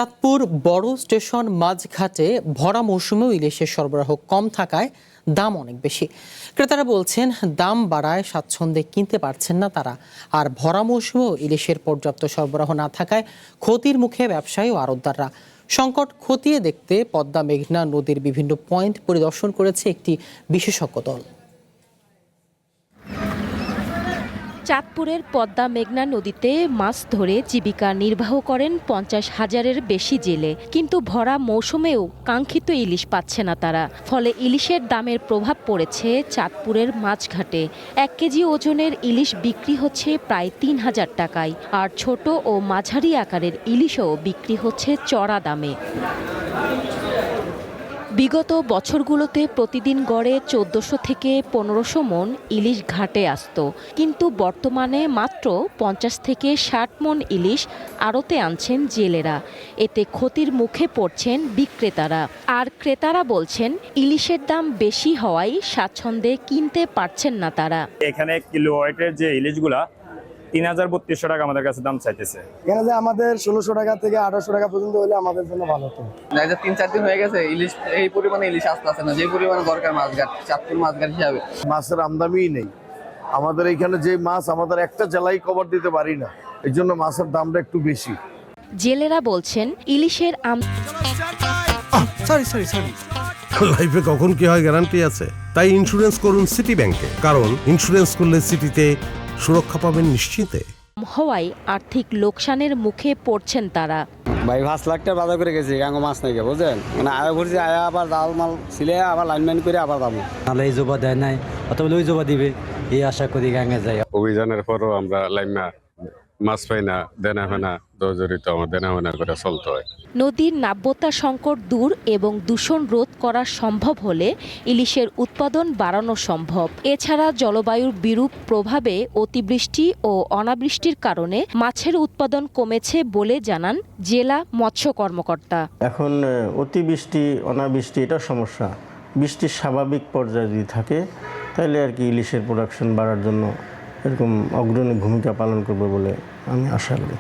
চাঁদপুর বড় স্টেশন মাঝঘাটে ভরা মৌসুমেও ইলিশের সরবরাহ কম থাকায় দাম অনেক বেশি। ক্রেতারা বলছেন দাম বাড়ায় স্বাচ্ছন্দ্যে কিনতে পারছেন না তারা। আর ভরা মৌসুমেও ইলিশের পর্যাপ্ত সরবরাহ না থাকায় ক্ষতির মুখে ব্যবসায়ী ও আড়তদাররা। সংকট খতিয়ে দেখতে পদ্মা মেঘনা নদীর বিভিন্ন পয়েন্ট পরিদর্শন করেছে একটি বিশেষজ্ঞ দল। চাঁদপুরের পদ্মা মেঘনা নদীতে মাছ ধরে জীবিকা নির্বাহ করেন 50,000-এর বেশি জেলে। কিন্তু ভরা মৌসুমেও কাঙ্ক্ষিত ইলিশ পাচ্ছে না তারা। ফলে ইলিশের দামের প্রভাব পড়েছে চাঁদপুরের মাছঘাটে। 1 কেজি ওজনের ইলিশ বিক্রি হচ্ছে প্রায় 3,000 টাকায়। আর ছোট ও মাঝারি আকারের ইলিশও বিক্রি হচ্ছে চড়া দামে। বিগত বছরগুলোতে প্রতিদিন গড়ে 1400 থেকে 1500 মন ইলিশ ঘাটে আসত, কিন্তু বর্তমানে মাত্র 50 থেকে 60 মন ইলিশ আড়তে আনছেন জেলেরা। এতে ক্ষতির মুখে পড়ছেন বিক্রেতারা। আর ক্রেতারা বলছেন ইলিশের দাম বেশি হওয়ায় স্বাচ্ছন্দ্যে কিনতে পারছেন না তারা। এখানে কিলো ওয়েটের যে ইলিশগুলা 3,3200 টাকা আমাদের কাছে দাম চাইতেছে। এখানে যে আমাদের 1600 টাকা থেকে 1800 টাকা পর্যন্ত হলে আমাদের জন্য ভালো হতো। 3-4 দিন হয়ে গেছে ইলিশ এই পরিমাণে ইলিশ আসতেছে না, যে পরিমাণে দরকার মাছঘাট, চাঁদপুর মাছঘাট হিসাবে মাছের আমদানিই নেই আমাদের এখানে। যে মাছ আমাদের একটা জেলায় কভার দিতে পারি না, এই জন্য মাছের দামটা একটু বেশি। জেলেরা বলছেন ইলিশের লাইফে কখন কি হয় গ্যারান্টি আছে, তাই ইন্স্যুরেন্স করুন সিটি ব্যাংকে। কারণ ইন্স্যুরেন্স করলে সিটিতে সুরক্ষা পাবেন নিশ্চিতে। হওয়ায় আর্থিক লোকসানের মুখে পড়ছেন তারা। ভাই 5 লাখ টাকা বাজার করে গেছি গাঙ্গ মাছ নাই, বুঝলেন? মানে আয়া ভরছি, আয়া আবার ডাল মাল ছিলে, আবার লাইনম্যান করে আবার যাবো। নাহলে এই জবা দেয় নাই, অথবা ওই জবা দিবে, এই আশা করি গাঙ্গে যাই। অভিযানের পরও আমরা লাইমা মাছ পাই না, দেনা ফেনা জড়িত, আমার দেনা ফেনা করে চলতে হয়। নদীর নাব্যতা সংকট দূর এবং দূষণ রোধ করা সম্ভব হলে ইলিশের উৎপাদন বাড়ানো সম্ভব। এছাড়া জলবায়ুর বিরূপ প্রভাবে অতিবৃষ্টি ও অনাবৃষ্টির কারণে মাছের উৎপাদন কমেছে বলে জানান জেলা মৎস্য কর্মকর্তা। এখন অতিবৃষ্টি অনাবৃষ্টি এটা সমস্যা। বৃষ্টির স্বাভাবিক পর্যায়ে যদি থাকে তাহলে আর কি ইলিশের প্রোডাকশন বাড়ার জন্য এরকম অগ্রণী ভূমিকা পালন করবে বলে আমি আশা করি।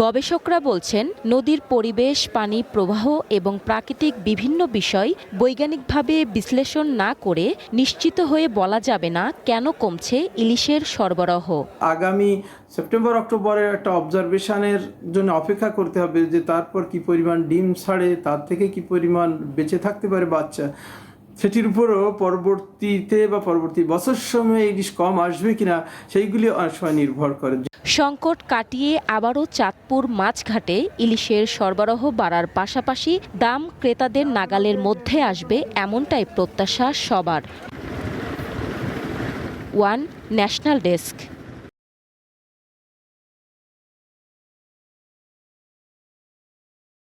গবেষকরা বলছেন নদীর পরিবেশ, পানি প্রবাহ এবং প্রাকৃতিক বিভিন্ন বিষয় বৈজ্ঞানিকভাবে বিশ্লেষণ না করে নিশ্চিত হয়ে বলা যাবে না কেন কমছে ইলিশের সরবরাহ। আগামী সেপ্টেম্বর অক্টোবরের একটা অবজারভেশনের জন্য অপেক্ষা করতে হবে, যে তারপর কি পরিমাণ ডিম ছাড়ে, তার থেকে কি পরিমাণ বেঁচে থাকতে পারে বাচ্চা, সেটির উপরও পরবর্তীতে বা পরবর্তী বছর সময়ে ইলিশ কম আসবে কিনা সেইগুলি অনেক সময় নির্ভর করে। সংকট কাটিয়ে আবারও চাঁদপুর মাছঘাটে ইলিশের সরবরাহ বাড়ার পাশাপাশি দাম ক্রেতাদের নাগালের মধ্যে আসবে এমনটাই প্রত্যাশা সবার। One national desk.